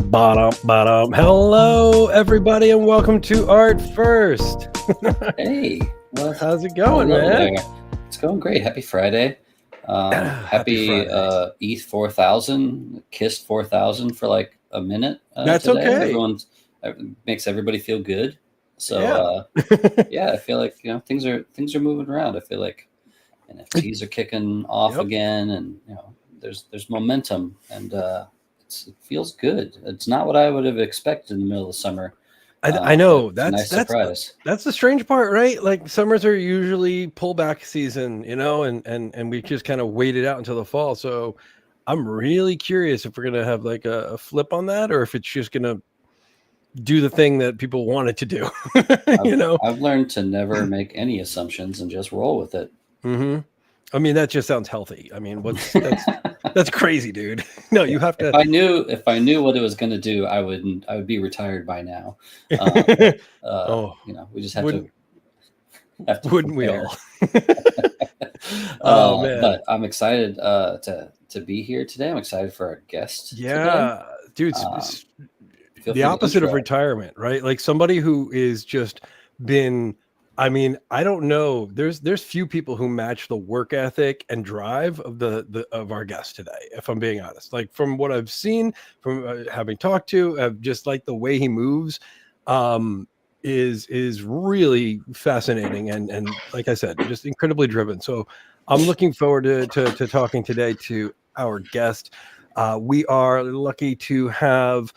Ba-dum. Hello, everybody, and welcome to Art First. Hey, how's it going, man? There. It's going great. Happy Friday. Happy Friday. ETH 4000. Kissed 4000 for like a minute. That's today. okay. Makes everybody feel good. So yeah, I feel like things are moving around. I feel like NFTs are kicking off again, and there's momentum, and it feels good. It's not what I would have expected in the middle of the summer. I know that's a nice surprise. That's the strange part, right? Like summers are usually pullback season, and we just kind of wait it out until the fall. So I'm really curious if we're gonna have like a flip on that, or if it's just gonna do the thing that people want it to do. I've learned to never make any assumptions and just roll with it. Mm-hmm. I mean, that just sounds healthy. I mean, that's crazy, dude. No, you have to. If I knew what it was going to do, I would be retired by now. We just have to. Wouldn't we all? Man! But I'm excited to be here today. I'm excited for our guest. Yeah, today. Dude. The opposite of retirement, right? Like somebody who is just been. I mean, I don't know. There's few people who match the work ethic and drive of of our guest today, if I'm being honest. Like from what I've seen, from having talked to, just like the way he moves, is really fascinating and like I said, just incredibly driven. So I'm looking forward to talking today to our guest. We are lucky to have.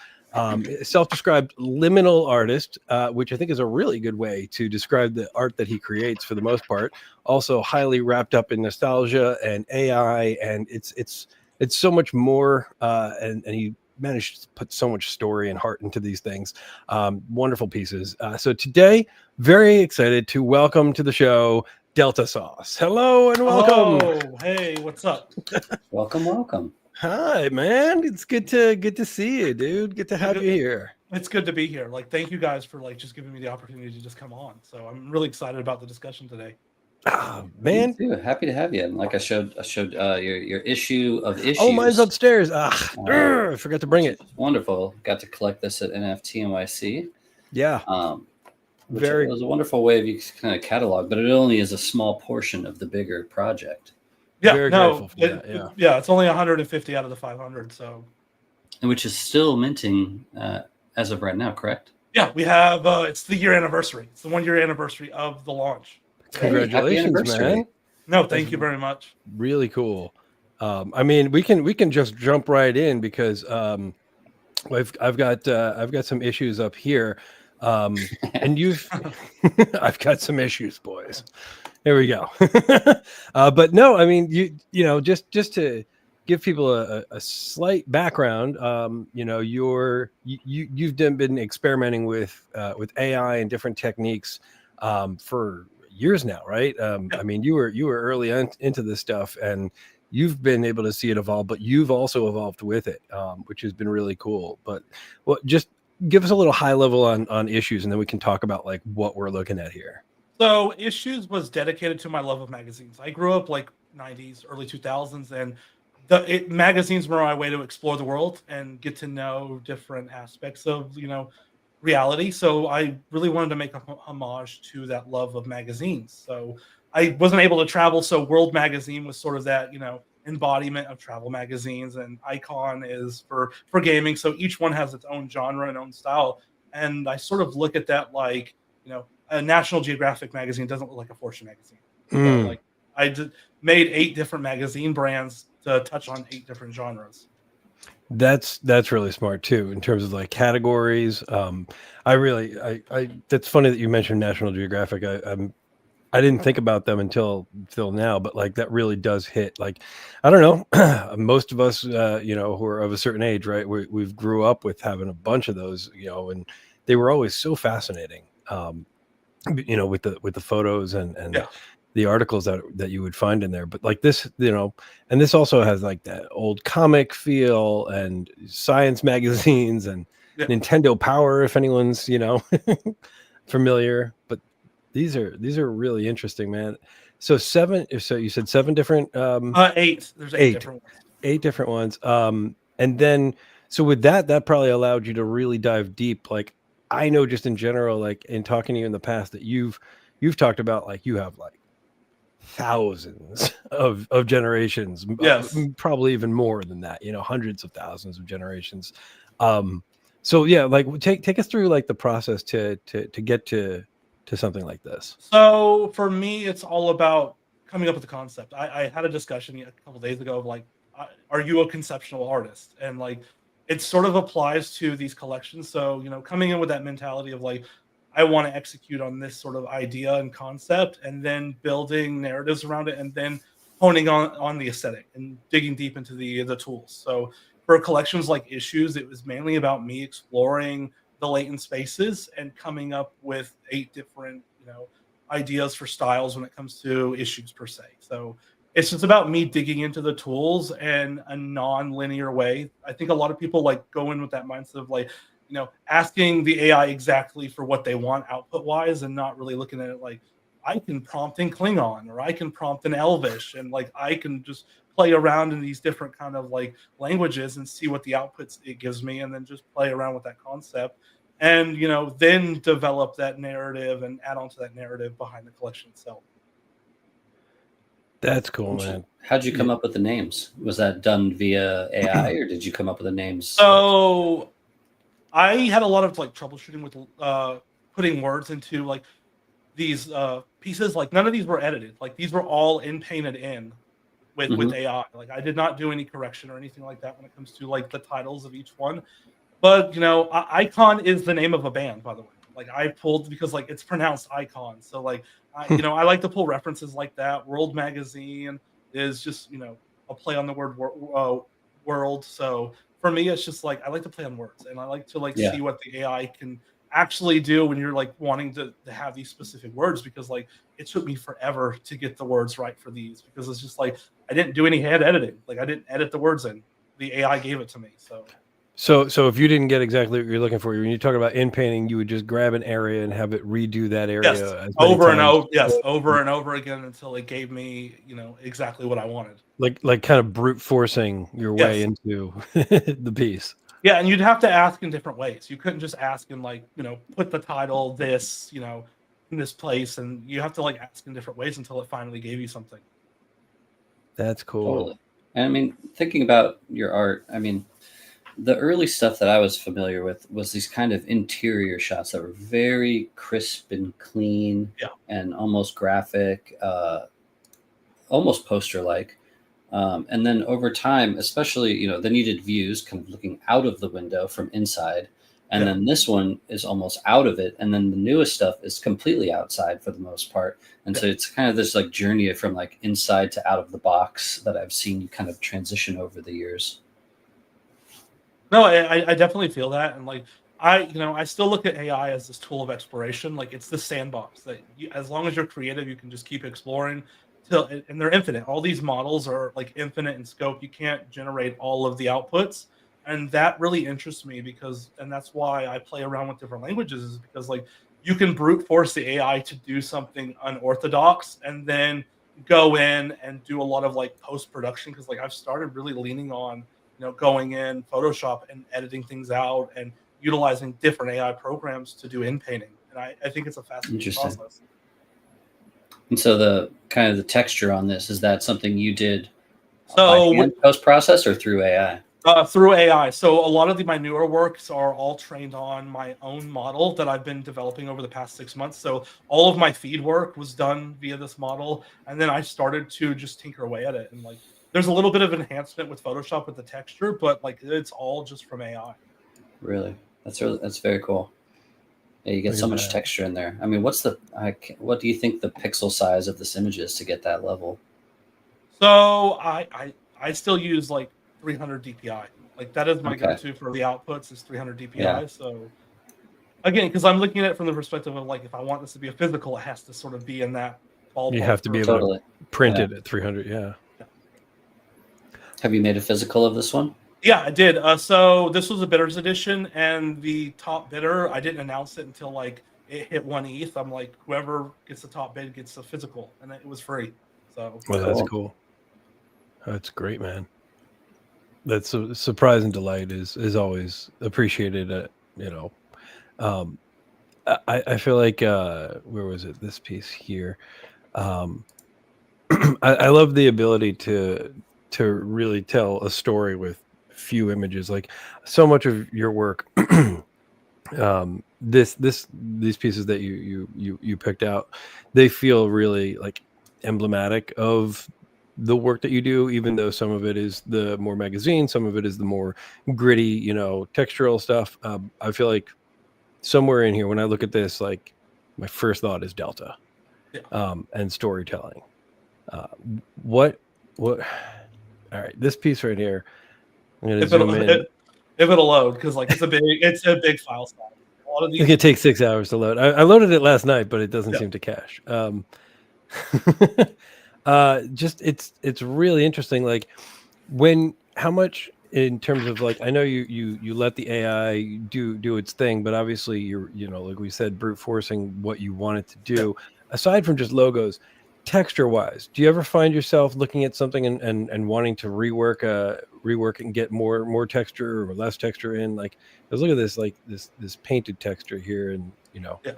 Self-described liminal artist, which I think is a really good way to describe the art that he creates for the most part. Also highly wrapped up in nostalgia and AI, and it's so much more. And he managed to put so much story and heart into these things. Wonderful pieces. So today, very excited to welcome to the show DeltaSauce. Hello and welcome. Oh, hey, what's up? Welcome. Hi, man. It's good to see you, dude. Good to have you here. It's good to be here. Like, thank you guys for like just giving me the opportunity to just come on. So I'm really excited about the discussion today. Man, happy to have you. And like I showed your issue of issues. Oh, mine's upstairs. I forgot to bring it. Wonderful. Got to collect this at NFT NYC. Yeah. Which was a wonderful way of you kind of catalog, but it only is a small portion of the bigger project. Yeah, very grateful for that. Yeah, it's only 150 out of the 500. So, and which is still minting as of right now, correct? Yeah, we have. It's the year anniversary. It's the 1 year anniversary of the launch. Congratulations, man! No, thank you very much. Really cool. I mean, we can just jump right in because I've got some issues up here, and I've got some issues, boys. There we go. But no, I mean, just to give people a slight background, you've been experimenting with AI and different techniques for years now, right? I mean, you were early into this stuff, and you've been able to see it evolve, but you've also evolved with it, which has been really cool. But just give us a little high level on issues, and then we can talk about like what we're looking at here. So Issues was dedicated to my love of magazines. I grew up like 90s, early 2000s, and magazines were my way to explore the world and get to know different aspects of, reality. So I really wanted to make a homage to that love of magazines. So I wasn't able to travel. So World Magazine was sort of that, embodiment of travel magazines, and Icon is for gaming. So each one has its own genre and own style. And I sort of look at that like, a National Geographic magazine doesn't look like a Fortune magazine. So, like I made 8 different magazine brands to touch on 8 different genres. That's really smart too, in terms of like categories. That's funny that you mentioned National Geographic. I didn't think about them until now, but like that really does hit. Like, I don't know, most of us, who are of a certain age, right? We've grew up with having a bunch of those, and they were always so fascinating. With the photos and the articles that you would find in there. But like this, and this also has like that old comic feel and science magazines and Nintendo Power, if anyone's, familiar. But these are really interesting, man. So you said 7 different 8. There's 8 different ones. 8 different ones. And then So with that probably allowed you to really dive deep. Like I know just in general, like in talking to you in the past that you've talked about like you have like thousands of generations, Yes. probably even more than that, hundreds of thousands of generations. So yeah, like take us through like the process to get to something like this. So for me, it's all about coming up with a concept. I had a discussion a couple days ago of like, are you a conceptual artist? And like, it sort of applies to these collections. So coming in with that mentality of like, I want to execute on this sort of idea and concept, and then building narratives around it, and then honing on the aesthetic and digging deep into the tools. So for collections like Issues, it was mainly about me exploring the latent spaces and coming up with 8 different ideas for styles when it comes to issues per se. So it's just about me digging into the tools in a non-linear way. I think a lot of people like go in with that mindset of like asking the AI exactly for what they want output wise, and not really looking at it like I can prompt in Klingon or I can prompt in Elvish, and like I can just play around in these different kind of like languages and see what the outputs it gives me, and then just play around with that concept, and then develop that narrative and add on to that narrative behind the collection itself. That's cool, man. How'd you come up with the names? Was that done via AI, or did you come up with the names? So I had a lot of like troubleshooting with putting words into like these pieces. Like none of these were edited. Like these were all painted in with AI. Like I did not do any correction or anything like that when it comes to like the titles of each one. But Icon is the name of a band, by the way. Like I pulled because like it's pronounced Icon. So like I like to pull references like that. World Magazine is just a play on the word world. So for me, it's just like I like to play on words, and I like to like see what the AI can actually do when you're like wanting to have these specific words, because like it took me forever to get the words right for these, because it's just like I didn't do any hand editing. Like I didn't edit the words in. The AI gave it to me. So if you didn't get exactly what you're looking for, when you talk about in painting, you would just grab an area and have it redo that area yes, over and over again until it gave me, exactly what I wanted. Like kind of brute forcing your way into the piece. Yeah, and you'd have to ask in different ways. You couldn't just ask in like, put the title this, in this place, and you have to like ask in different ways until it finally gave you something. That's cool. Totally. And I mean, thinking about your art, I mean, the early stuff that I was familiar with was these kind of interior shots that were very crisp and clean, and almost graphic, almost poster-like. And then over time, especially, the needed views kind of looking out of the window from inside. And then this one is almost out of it. And then the newest stuff is completely outside for the most part. And so it's kind of this like journey from like inside to out of the box that I've seen you kind of transition over the years. No, I definitely feel that. And like, I still look at AI as this tool of exploration. Like it's the sandbox that as long as you're creative, you can just keep exploring and they're infinite. All these models are like infinite in scope. You can't generate all of the outputs. And that really interests me and that's why I play around with different languages, is because like you can brute force the AI to do something unorthodox and then go in and do a lot of like post-production. Cause like I've started really leaning on, going in Photoshop and editing things out and utilizing different AI programs to do in painting. And I think it's a fascinating process. And so the kind of the texture on this, is that something you did post process or through AI? Through AI. So a lot of my newer works are all trained on my own model that I've been developing over the past 6 months. So all of my feed work was done via this model, and then I started to just tinker away at it. And like, there's a little bit of enhancement with Photoshop with the texture, but like it's all just from AI. Really, that's very cool. Yeah, you get so much texture in there. I mean, what do you think the pixel size of this image is to get that level? So I still use like 300 DPI. Like that is my go-to for the outputs, is 300 DPI. Yeah. So again, because I'm looking at it from the perspective of like, if I want this to be a physical, it has to sort of be in that ballpark. You have to be able to print it at 300. Yeah. Have you made a physical of this one? Yeah, I did. So this was a bidders edition, and the top bidder, I didn't announce it until like it hit 1 ETH. I'm like, whoever gets the top bid gets the physical, and it was free. So that's cool. That's great, man. That's a surprise and delight is always appreciated. Um, I feel like where was it? This piece here. Um, I love the ability to really tell a story with few images. Like so much of your work, these pieces that you picked out, they feel really like emblematic of the work that you do, even though some of it is the more magazine, some of it is the more gritty, textural stuff. I feel like somewhere in here, when I look at this, like my first thought is Delta, Yeah. and storytelling. Uh, what? All right, this piece right here. I'm gonna zoom in. If it'll load, because like it's a big file size. A lot of It's these. gonna take 6 hours to load. I loaded it last night, but it doesn't Yeah. seem to cache. Just it's really interesting. Like how much in terms of like, I know you let the AI do its thing, but obviously you're like we said, brute forcing what you want it to do. Aside from just logos, texture wise, do you ever find yourself looking at something and wanting to rework it and get more texture or less texture in? Like, let's look at this, like this painted texture here, and Yeah.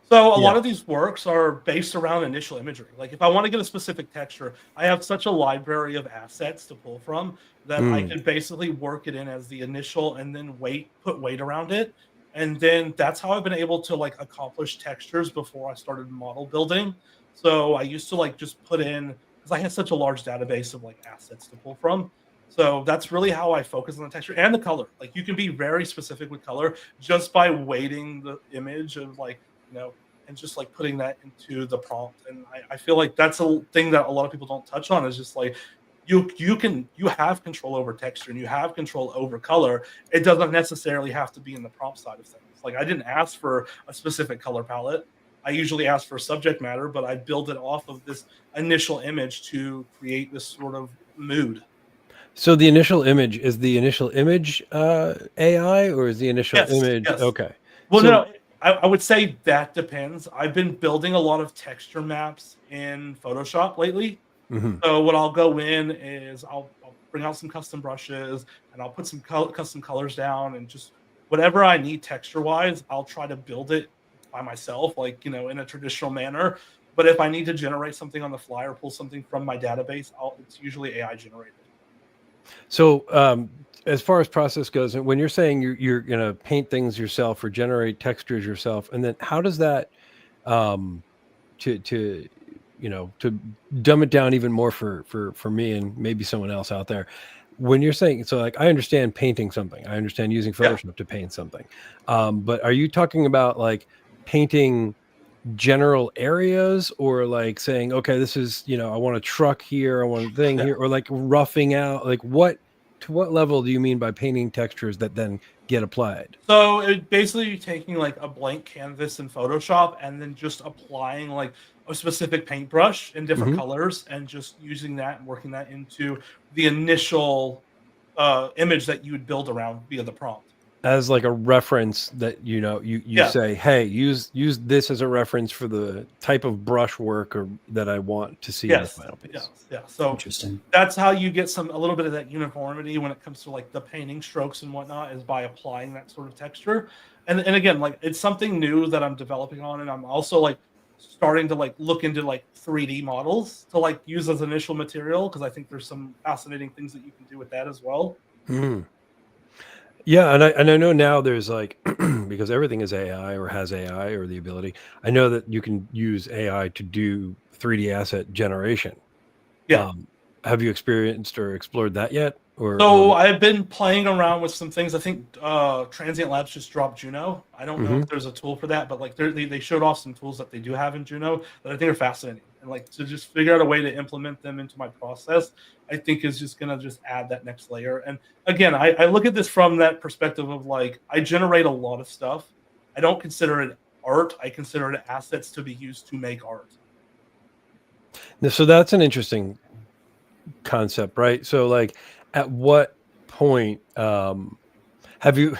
So a Yeah. lot of these works are based around initial imagery. Like if I want to get a specific texture, I have such a library of assets to pull from that I could basically work it in as the initial and then put weight around it. And then that's how I've been able to like accomplish textures before I started model building. So I used to like just put in, because I had such a large database of like assets to pull from. So that's really how I focus on the texture and the color. Like you can be very specific with color just by weighting the image of like, and just like putting that into the prompt. And I feel like that's a thing that a lot of people don't touch on, is just like you have control over texture and you have control over color. It doesn't necessarily have to be in the prompt side of things. Like I didn't ask for a specific color palette. I usually ask for subject matter, but I build it off of this initial image to create this sort of mood. So the initial image, is the initial image AI, or is the initial image? Yes. Okay. Well, So, no, I would say that depends. I've been building a lot of texture maps in Photoshop lately. mhm. So what I'll go in is I'll bring out some custom brushes and I'll put some custom colors down, and just whatever I need texture wise, I'll try to build it by myself, like, in a traditional manner. But if I need to generate something on the fly or pull something from my database, it's usually AI generated. So, as far as process goes, when you're saying you're gonna paint things yourself or generate textures yourself, and then how does that, um, to to dumb it down even more for me and maybe someone else out there, when you're saying, so like I understand painting something, I understand using Yeah. Photoshop to paint something, but are you talking about like painting general areas, or like saying, okay, this is, I want a truck here, I want a thing Yeah. here, or like roughing out, like to what level do you mean by painting textures that then get applied? So it basically taking like a blank canvas in Photoshop and then just applying like a specific paintbrush in different Hmm. colors and just using that and working that into the initial image that you would build around via the prompt. As like a reference that you Yeah. say, hey, use this as a reference for the type of brush work or that I want to see in the Yes. final piece. Yes. Yeah. So Interesting. that's how you get a little bit of that uniformity when it comes to like the painting strokes and whatnot, is by applying that sort of texture. And again, like it's something new that I'm developing on, and I'm also like starting to like look into like 3D models to like use as initial material, because I think there's some fascinating things that you can do with that as well. Mhm. Yeah, and I know now there's like because everything is AI or has AI or the ability. I know that you can use AI to do 3D asset generation. Yeah. Um, have you experienced or explored that yet? Or So I've been playing around with some things. I think Transient Labs just dropped Juno. I don't know Mhm. if there's a tool for that, but like they showed off some tools that they do have in Juno that I think are fascinating. And like to just figure out a way to implement them into my process, I think is just gonna just add that next layer. And again, I look at this from that perspective of like I generate a lot of stuff. I don't consider it art. I consider it assets to be used to make art. So that's an interesting concept, right? So like at what point have you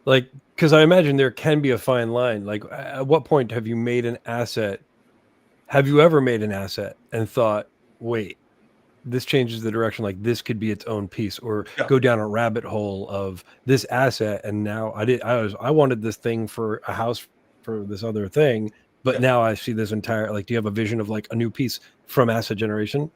like, because I imagine there can be a fine line. Like at what point have you made an asset? Have you ever made an asset and thought, wait, this changes the direction, like this could be its own piece, or Yeah. go down a rabbit hole of this asset. And now I wanted this thing for a house for this other thing, but Yeah. now I see this entire, like, do you have a vision of like a new piece from asset generation?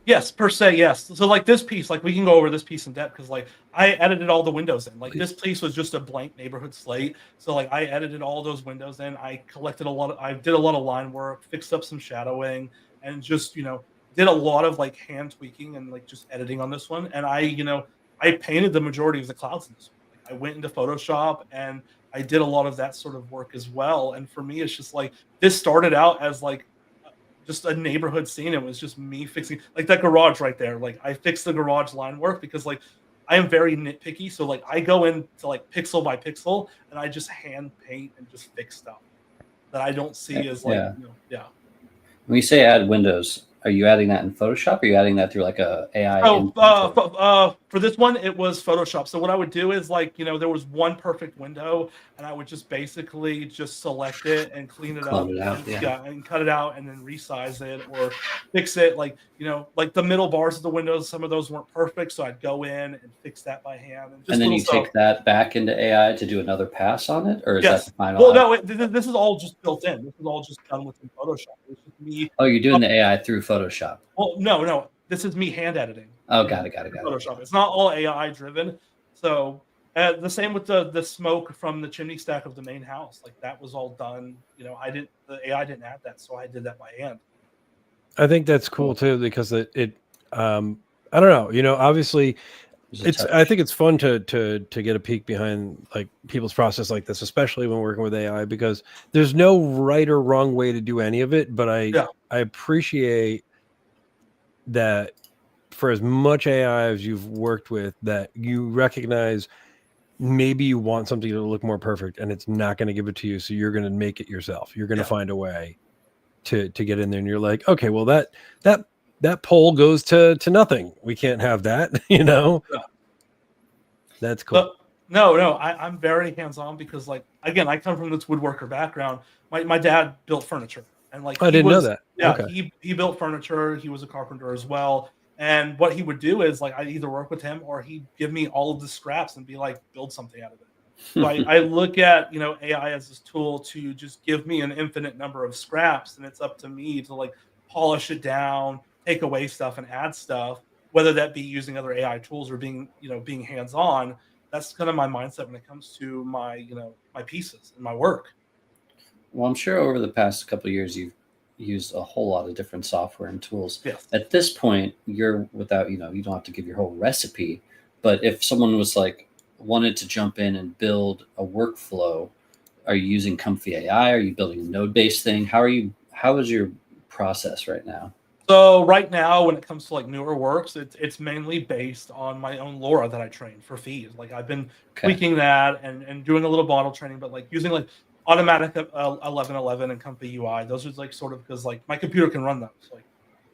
Yes, per se, yes. So like this piece, like we can go over this piece in depth because like I edited all the windows in. Like this piece was just a blank neighborhood slate. So like I edited all those windows in. I did a lot of line work, fixed up some shadowing, and just, did a lot of like hand tweaking and like just editing on this one. And I painted the majority of the clouds in this one. Like I went into Photoshop and I did a lot of that sort of work as well. And for me, it's just like this started out as like just a neighborhood scene. It was just me fixing like that garage right there. Like I fixed the garage line work because like I am very nitpicky. So like I go into like pixel by pixel and I just hand paint and just fix stuff that I don't see as like, yeah. When you say add windows, are you adding that in Photoshop, or are you adding that through like a AI? For this one, it was Photoshop. So what I would do is like, there was one perfect window and I would just basically just select it and clean it up and cut it out and then resize it or fix it. Like, like the middle bars of the windows, some of those weren't perfect. So I'd go in and fix that by hand. And then you take that back into AI to do another pass on it? Or is that the final? Well, no, this is all just built in. This is all just done within Photoshop. It's just me. Oh, you're doing the AI through Photoshop? Well, no. This is me hand editing. Oh, got it. Photoshop. It's not all AI driven. So the same with the smoke from the chimney stack of the main house. Like that was all done. The AI didn't add that, so I did that by hand. I think that's cool too, because it I don't know, obviously I think it's fun to get a peek behind like people's process like this, especially when working with AI, because there's no right or wrong way to do any of it. But I appreciate that for as much AI as you've worked with, that you recognize maybe you want something to look more perfect and it's not going to give it to you. So you're going to make it yourself. You're going to find a way to get in there, and you're like, okay, well that poll goes to nothing. We can't have that, That's cool. But no, I'm very hands-on because like, again, I come from this woodworker background. My dad built furniture and like, I didn't know that. Yeah. Okay. He built furniture. He was a carpenter as well. And what he would do is like, I'd either work with him or he'd give me all of the scraps and be like, build something out of it. So I look at, AI as this tool to just give me an infinite number of scraps, and it's up to me to like polish it down, take away stuff and add stuff, whether that be using other AI tools or being hands-on. That's kind of my mindset when it comes to my, my pieces and my work. Well, I'm sure over the past couple of years, you've used a whole lot of different software and tools. Yes. At this point, you're without, you don't have to give your whole recipe, but if someone was like, wanted to jump in and build a workflow, are you using Comfy AI? Are you building a node-based thing? How is your process right now? So right now, when it comes to like newer works, it's mainly based on my own LoRa that I train for fees. Like I've been tweaking that and doing a little model training, but like using like automatic 1111 and Comfy UI. Those are like sort of because like my computer can run those. Like,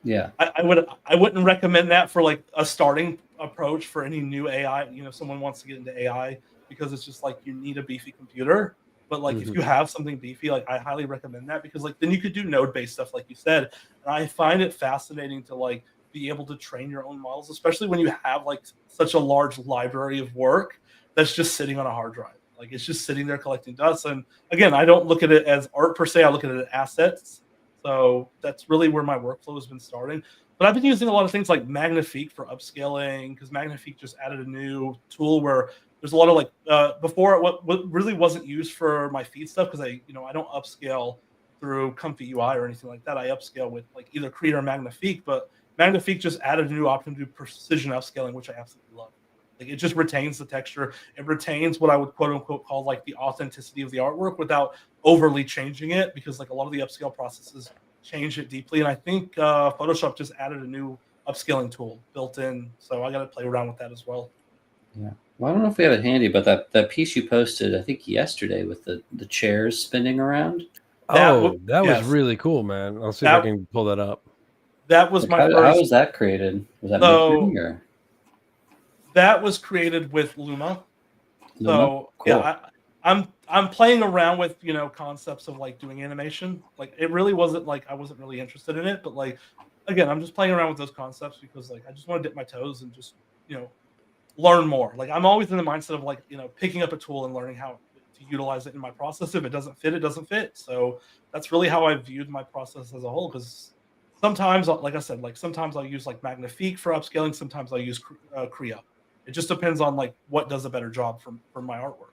yeah, I wouldn't recommend that for like a starting approach for any new AI. Someone wants to get into AI, because it's just like you need a beefy computer. But like if you have something beefy, like I highly recommend that, because like then you could do node-based stuff like you said. And I find it fascinating to like be able to train your own models, especially when you have like such a large library of work that's just sitting on a hard drive. Like it's just sitting there collecting dust. And again, I don't look at it as art per se. I look at it as assets. So that's really where my workflow has been starting. But I've been using a lot of things like Magnifique for upscaling, because Magnifique just added a new tool where there's a lot of like before what really wasn't used for my feed stuff, because I don't upscale through Comfy UI or anything like that. I upscale with like either Create or Magnifique, but Magnifique just added a new option to do precision upscaling, which I absolutely love. Like it just retains the texture. It retains what I would quote unquote call like the authenticity of the artwork without overly changing it, because like a lot of the upscale processes change it deeply. And I think Photoshop just added a new upscaling tool built in. So I got to play around with that as well. Yeah. Well, I don't know if we have it handy, but that piece you posted, I think yesterday, with the chairs spinning around. That was really cool, man. I'll see if I can pull that up. That was my first. How was that created? Was that Midjourney or? That was created with Luma. So cool. Yeah, I'm playing around with concepts of like doing animation. Like it really wasn't like I wasn't really interested in it, but like again, I'm just playing around with those concepts because like I just want to dip my toes and just, learn more. Like I'm always in the mindset of like, picking up a tool and learning how to utilize it in my process. If it doesn't fit, it doesn't fit. So that's really how I viewed my process as a whole. Because sometimes, like I said, like sometimes I'll use like Magnifique for upscaling. Sometimes I'll use Creo. It just depends on like what does a better job for my artwork.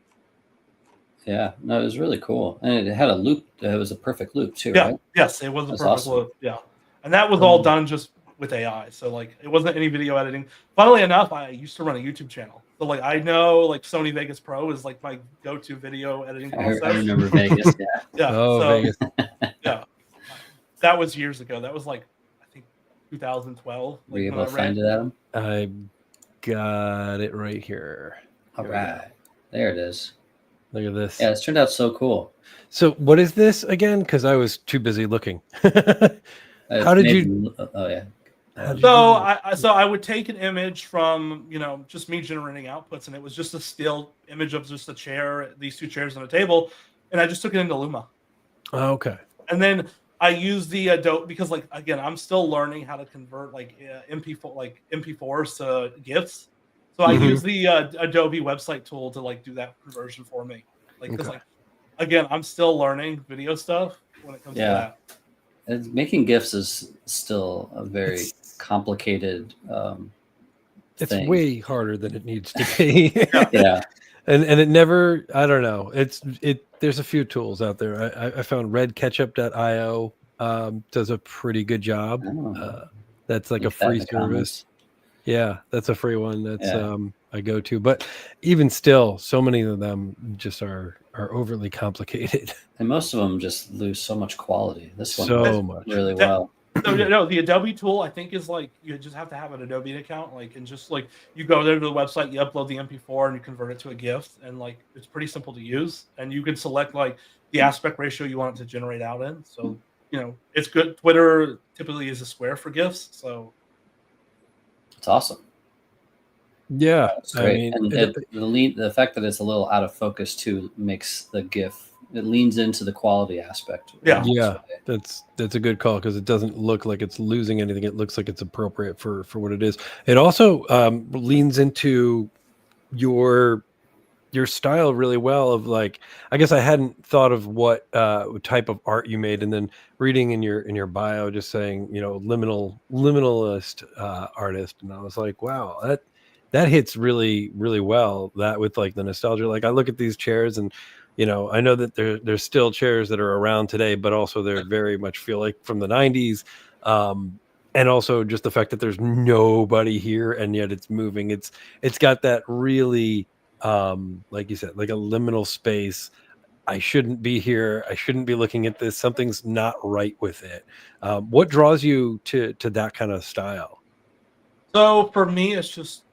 Yeah, no, it was really cool, and it had a loop. It was a perfect loop too, Yeah, right? yes, it was a That's perfect awesome. loop. Yeah, and that was all done just with AI. So like, it wasn't any video editing. Funnily enough, I used to run a YouTube channel, so like I know like Sony Vegas Pro is like my go-to video editing I process. remember Vegas. Yeah, Yeah, Oh, so Vegas. yeah, that was years ago. That was like I think 2012. were you Like, when able to find it, Adam? I got it right here. All Here we go. right, there it is. Look at this. Yeah, it's turned out so cool. So what is this again? Because I was too busy looking. How did you? Oh yeah. So I would take an image from just me generating outputs, and it was just a still image of just a chair, these two chairs on a table, and I just took it into Luma. Oh, okay. And then I use the Adobe because, like, again, I'm still learning how to convert like MP4s to GIFs. So I use the Adobe website tool to like do that conversion for me. Like, because like again, I'm still learning video stuff when it comes to that. Making GIFs is still a very complicated It's thing. way harder than it needs to be. Yeah. And it never, I don't know. There's a few tools out there. I found redketchup.io does a pretty good job. That's like a free service. Comments. Yeah, that's a free one. That's I go to. But even still, so many of them just are overly complicated. And most of them just lose so much quality. This one so much really well. So no, the Adobe tool I think is like you just have to have an Adobe account, like, and just like you go there to the website, you upload the MP4 and you convert it to a GIF, and like it's pretty simple to use, and you can select like the aspect ratio you want it to generate out in. So it's good. Twitter typically is a square for GIFs, so it's awesome. Yeah, it's great. And the fact that it's a little out of focus too makes the GIF. It leans into the quality aspect. Yeah, that's a good call because it doesn't look like it's losing anything. It looks like it's appropriate for what it is. It also leans into your style really well. Of like, I guess I hadn't thought of what type of art you made, and then reading in your bio, just saying liminalist artist, and I was like, wow, that hits really really well. That with like the nostalgia. Like I look at these chairs and. I know that there's still chairs that are around today, but also they're very much feel like from the 90s. And also just the fact that there's nobody here and yet it's moving. It's got that really, like you said, like a liminal space. I shouldn't be here. I shouldn't be looking at this. Something's not right with it. What draws you to that kind of style? So for me, it's just,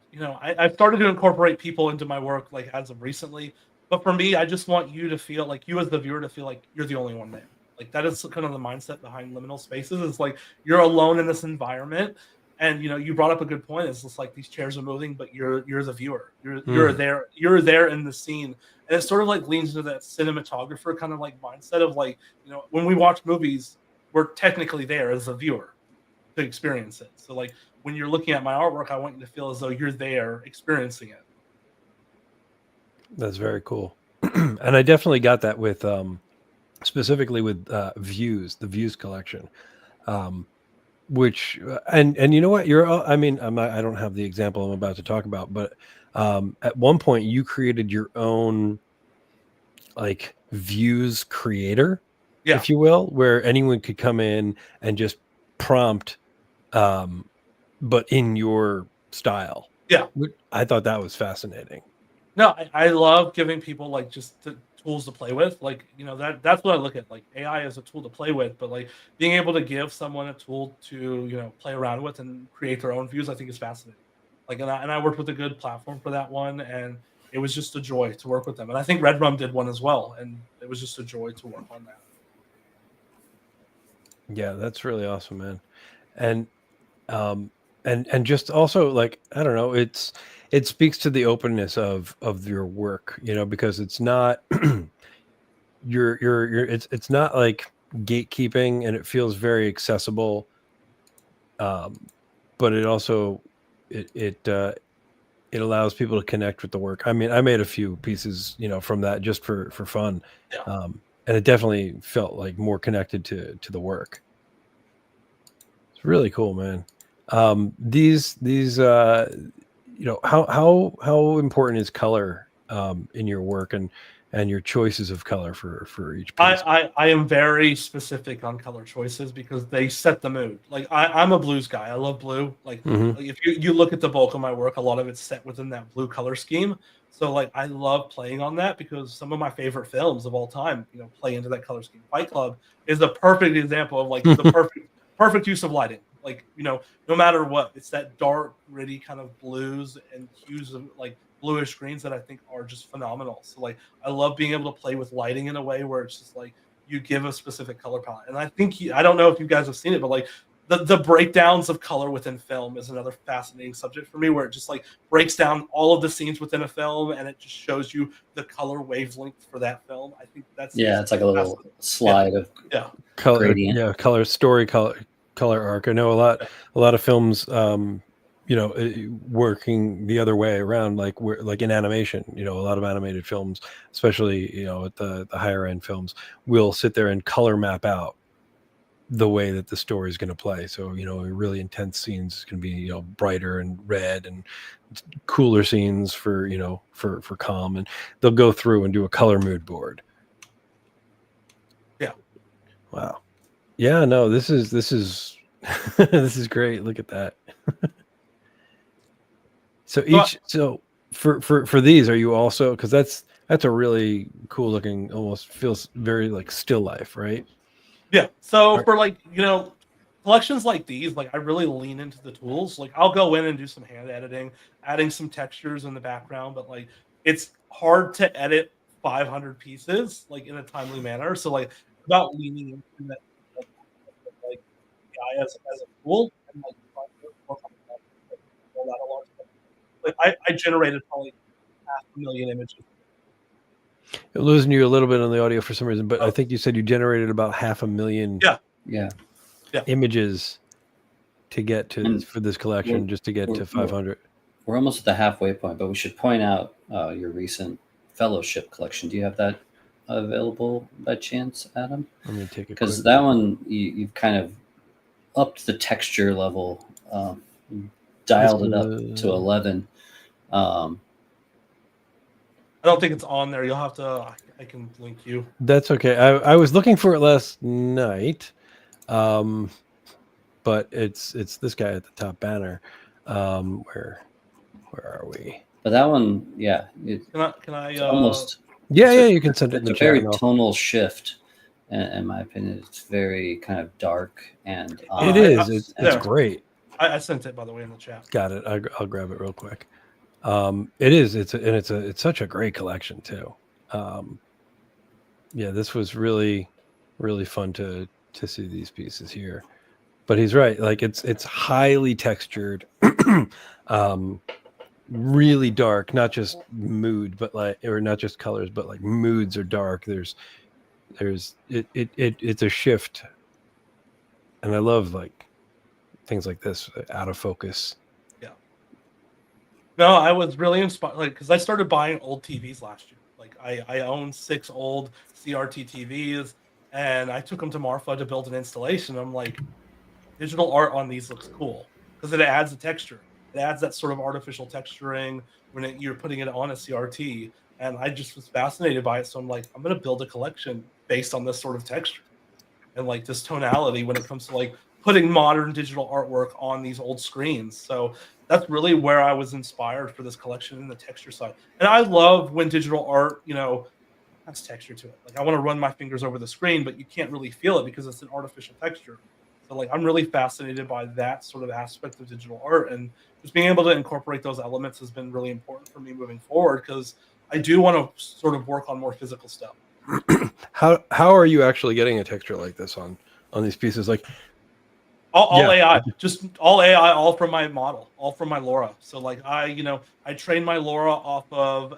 I've started to incorporate people into my work like as of recently. But for me, I just want you to feel like you as the viewer to feel like you're the only one there. Like that is kind of the mindset behind liminal spaces. It's like you're alone in this environment, and you brought up a good point. It's just like these chairs are moving, but you're the viewer. You're there in the scene, and it sort of like leans into that cinematographer kind of like mindset of like when we watch movies, we're technically there as a viewer to experience it. So like when you're looking at my artwork, I want you to feel as though you're there experiencing it. That's very cool. And I definitely got that with specifically with Views, the Views collection, which and you know what, I don't have the example I'm about to talk about, but at one point you created your own like Views creator, if you will, where anyone could come in and just prompt but in your style. I thought that was fascinating. No, I love giving people like just the tools to play with. Like, that's what I look at. Like AI is a tool to play with, but like being able to give someone a tool to, play around with and create their own views, I think is fascinating. Like, and I worked with a good platform for that one, and it was just a joy to work with them. And I think Red Rum did one as well, and it was just a joy to work on that. Yeah, that's really awesome, man. And just also like, I don't know, it speaks to the openness of your work, because it's not it's not like gatekeeping, and it feels very accessible. but it also it allows people to connect with the work. I mean, I made a few pieces, from that just for fun, Yeah. and it definitely felt like more connected to the work. It's really cool, man. These how important is color in your work and your choices of color for each piece? I am very specific on color choices because they set the mood. Like I'm a blues guy. I love blue. Like, Hmm. if you look at the bulk of my work, a lot of it's set within that blue color scheme. So like I love playing on that because some of my favorite films of all time, play into that color scheme. Fight Club is the perfect example of like the perfect use of lighting. Like, no matter what, it's that dark, gritty kind of blues and hues of like bluish greens that I think are just phenomenal. So like I love being able to play with lighting in a way where it's just like you give a specific color palette. And I think I don't know if you guys have seen it, but like the breakdowns of color within film is another fascinating subject for me, where it just like breaks down all of the scenes within a film and it just shows you the color wavelength for that film. I think that's Yeah, it's like a little slide of yeah. Color, gradient. yeah, color arc. I know a lot of films, working the other way around, like in animation, a lot of animated films, especially, at the higher end films, will sit there and color map out the way that the story is going to play. So, really intense scenes is going to be, brighter and red, and cooler scenes for, for calm, and they'll go through and do a color mood board. Yeah. Wow. Yeah, no, this is this is great. Look at that. So for these, are you also, because that's a really cool looking, almost feels very like still life, right? Yeah. So Right. for like, collections like these, like I really lean into the tools. Like I'll go in and do some hand editing, adding some textures in the background, but like it's hard to edit 500 pieces like in a timely manner. So like about leaning into that like AI as a tool and like trying to work on that, like, roll out a large like I generated probably 500,000 images. Losing you a little bit on the audio for some reason, but I Oh, think you said you generated about 500,000 yeah, Yeah, yeah. images to get to and for this collection, we're just to get we're, to we're 500. we're almost at the halfway point, but we should point out your recent fellowship collection. Do you have that available by chance, Adam? Let me take a quick Because that look. one you've kind of upped the texture level, This dialed it up to was 11. Um, I don't think it's on there. You'll have to. I can link you. That's okay. I was looking for it last night, um, but it's this guy at the top banner. Where are we? but that one, yeah, Can I it's almost Yeah, you can send it in it's the a chat. very And tonal shift. In my opinion, it's very kind of dark and it odd. is. It's there. great. I sent it by the way in the chat. Got it. I'll grab it real quick. It is. It's such a great collection too. Yeah, this was really, really fun to see these pieces here. But he's right. Like it's highly textured, really dark. Not just mood, but or not just colors, but like moods are dark. It's a shift, and I love like things like this, out of focus. Yeah. No, I was really inspired, like, because I started buying old TVs last year. Like, I own 6 old CRT TVs, and I took them to Marfa to build an installation. I'm like, digital art on these looks cool because it adds a texture. It adds that sort of artificial texturing when you're putting it on a CRT. And I just was fascinated by it. So I'm like, I'm going to build a collection based on this sort of texture and like this tonality when it comes to like putting modern digital artwork on these old screens. So that's really where I was inspired for this collection in the texture side. And I love when digital art, has texture to it. Like I want to run my fingers over the screen, but you can't really feel it because it's an artificial texture. So like I'm really fascinated by that sort of aspect of digital art, and just being able to incorporate those elements has been really important for me moving forward because I do want to sort of work on more physical stuff. How are you actually getting a texture like this on these pieces? Like All yeah. AI, just all AI, all from my model, all from my LoRa. So like I train my LoRa off of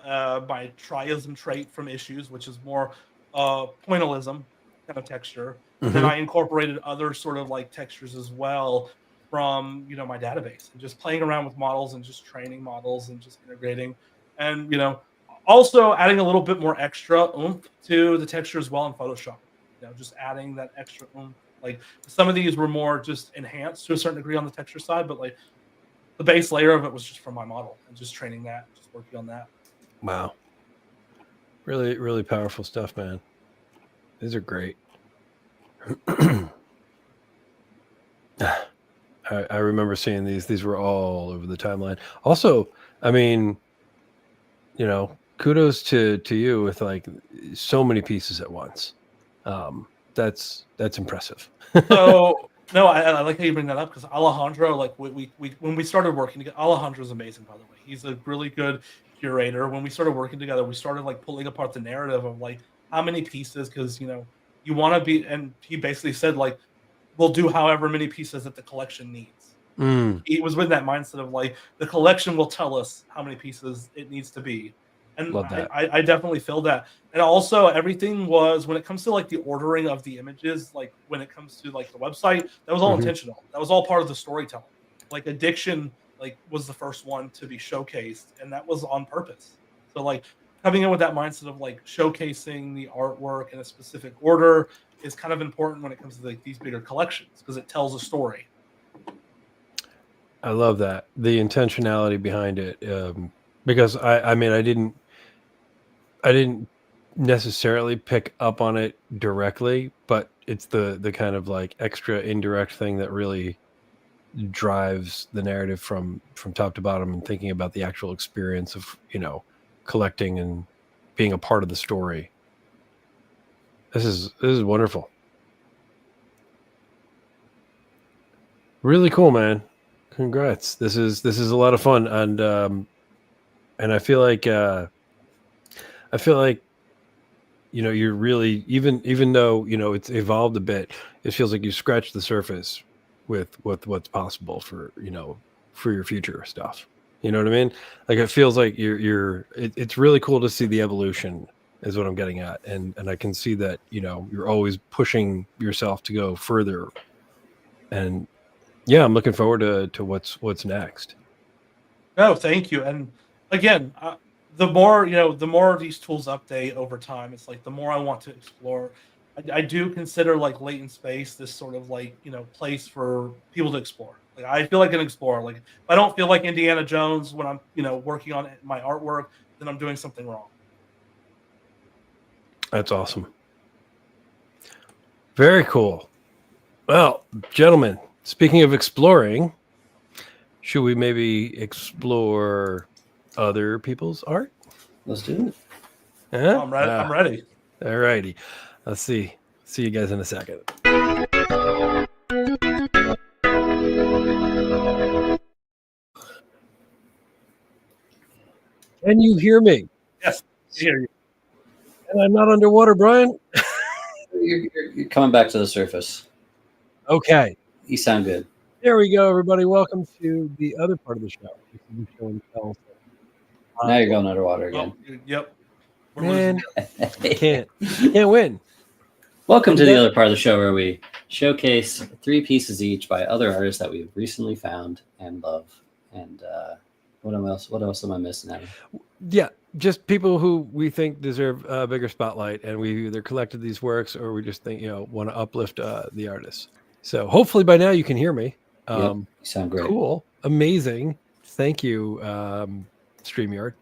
my triism trait from Issues, which is more pointillism kind of texture. And then Mhm. I incorporated other sort of like textures as well from my database and just playing around with models and just training models and just integrating, and also adding a little bit more extra oomph to the texture as well in Photoshop. Just adding that extra oomph. Like some of these were more just enhanced to a certain degree on the texture side, but like the base layer of it was just from my model and just training that, just working on that. Wow. Really, really powerful stuff, man. These are great. I remember seeing these. These were all over the timeline. Also, I mean, kudos to you with like so many pieces at once. That's impressive. So no, I like how you bring that up, because Alejandro, like we when we started working together, Alejandro's amazing, by the way. He's a really good curator. When we started working together, we started like pulling apart the narrative of like how many pieces, because you want to be, and he basically said like, we'll do however many pieces that the collection needs. He was with that mindset of like, the collection will tell us how many pieces it needs to be. And Love that. I definitely feel that. And also everything was, when it comes to like the ordering of the images, like when it comes to like the website, that was all intentional. That was all part of the storytelling. Like Addiction like was the first one to be showcased, and that was on purpose. So like coming in with that mindset of like showcasing the artwork in a specific order is kind of important when it comes to like these bigger collections, because it tells a story. I love that, the intentionality behind it. Because I mean, I didn't necessarily pick up on it directly, but it's the kind of like extra indirect thing that really drives the narrative from top to bottom, and thinking about the actual experience of collecting and being a part of the story. This is wonderful. Really cool, man. Congrats. This is a lot of fun, and I feel like you're really, even though it's evolved a bit, it feels like you scratched the surface with what's possible for your future stuff. You know what I mean? Like it feels like it's really cool to see the evolution, is what I'm getting at, and I can see that you're always pushing yourself to go further, and yeah, I'm looking forward to what's next. No, thank you. And again, the more these tools update over time, it's like the more I want to explore. I do consider like latent space this sort of like place for people to explore. Like I feel like an explorer. Like if I don't feel like Indiana Jones when I'm working on my artwork, then I'm doing something wrong. That's awesome. Very cool. Well, gentlemen, speaking of exploring, should we maybe explore other people's art? Let's do it. Huh? I'm ready. I'm ready. All righty. Let's see. See you guys in a second. Can you hear me? Yes, I hear you. And I'm not underwater, Brian? You're coming back to the surface. Okay. You sound good. There we go, everybody. Welcome to the other part of the show. This is the show and tell. Now you're going underwater again. Oh, yep. Man, can't win. Welcome to the other part of the show where we showcase 3 pieces each by other artists that we've recently found and love. And what else am I missing, Adam? Yeah, just people who we think deserve a bigger spotlight, and we either collected these works or we just think want to uplift the artists. So hopefully by now you can hear me. Yep, you sound great. Cool, amazing. Thank you, StreamYard.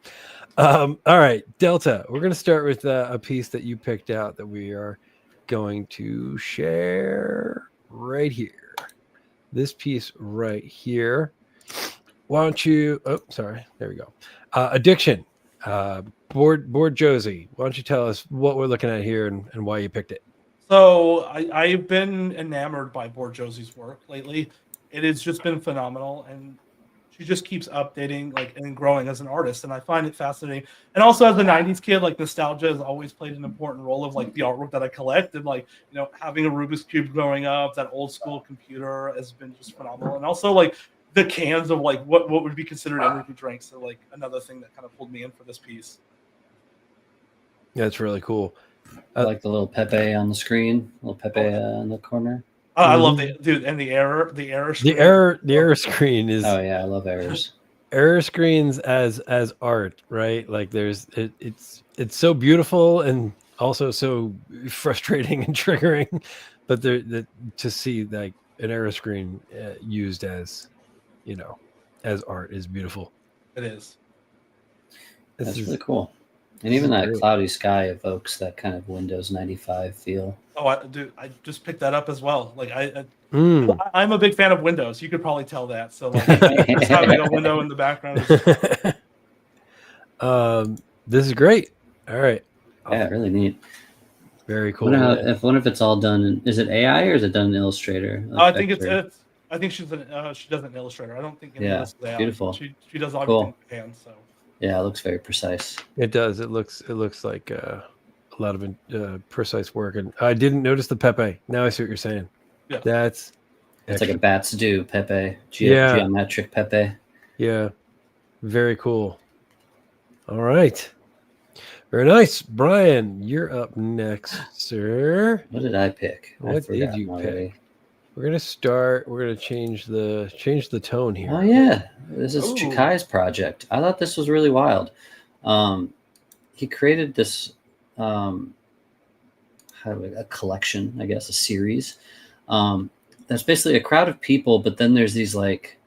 All right, Delta. We're going to start with a piece that you picked out that we are going to share right here. This piece right here. Why don't you? Oh, sorry. There we go. Addiction. Board Josie. Why don't you tell us what we're looking at here and why you picked it? So I've been enamored by Board Josie's work lately. It has just been phenomenal, and she just keeps updating and growing as an artist, and I find it fascinating. And also as a 90s kid, like nostalgia has always played an important role of like the artwork that I collect, and having a Rubik's Cube growing up, that old school computer has been just phenomenal. And also like the cans of like what would be considered energy drinks are like another thing that kind of pulled me in for this piece. Yeah, it's really cool. I like the little Pepe on the screen, little Pepe in the corner. I love the dude and the error screen. The error screen is. Oh yeah, I love errors. Error screens as art, right? Like it's so beautiful and also so frustrating and triggering, but to see like an error screen used as, as art is beautiful. It is. That's really cool. And even that cloudy sky evokes that kind of Windows 95 feel. Oh, I just picked that up as well. Like I'm a big fan of Windows. You could probably tell that. So like just having a window in the background. This is great. All right. Yeah, really neat. Very cool. I wonder if it's all done. Is it AI or is it done in Illustrator? I think it's. I think she does an Illustrator. I don't think any of this is AI. Beautiful. She does everything in hand. So. Yeah, it looks very precise. It does. It looks like a lot of precise work. And I didn't notice the Pepe. Now I see what you're saying. Yeah. It's like a Bats do Pepe. Geometric Pepe. Yeah. Very cool. All right. Very nice. Brian, you're up next, sir. What did I pick? What did you pick? We're gonna start. We're gonna change the tone here. Oh yeah, this is Chikai's project. I thought this was really wild. He created this a collection, I guess, a series. That's basically a crowd of people, but then there's these like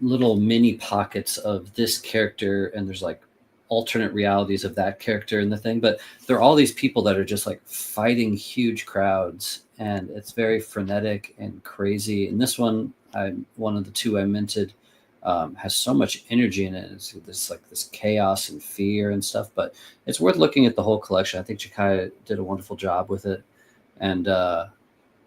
little mini pockets of this character, and there's like alternate realities of that character and the thing. But there are all these people that are just like fighting huge crowds. And it's very frenetic and crazy. And this one, one of the two I minted, has so much energy in it. It's this chaos and fear and stuff. But it's worth looking at the whole collection. I think Chikai did a wonderful job with it. And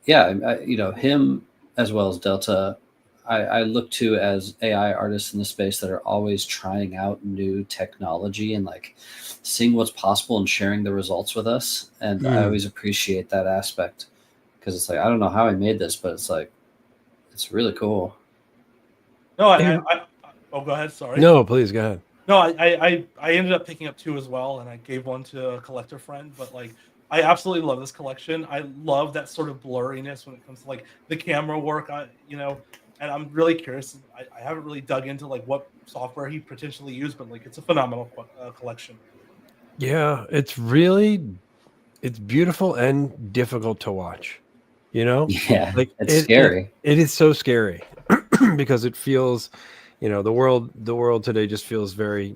him as well as Delta, I look to as AI artists in the space that are always trying out new technology and like seeing what's possible and sharing the results with us. And I always appreciate that aspect. Because it's like, I don't know how I made this, but it's like, it's really cool. No, go ahead. Sorry. No, please go ahead. No, I ended up picking up two as well, and I gave one to a collector friend. But like, I absolutely love this collection. I love that sort of blurriness when it comes to like the camera work. And I'm really curious. I haven't really dug into like what software he potentially used, but like, it's a phenomenal collection. Yeah, it's beautiful and difficult to watch. Yeah, like it's scary. It is so scary because it feels, the world today just feels very,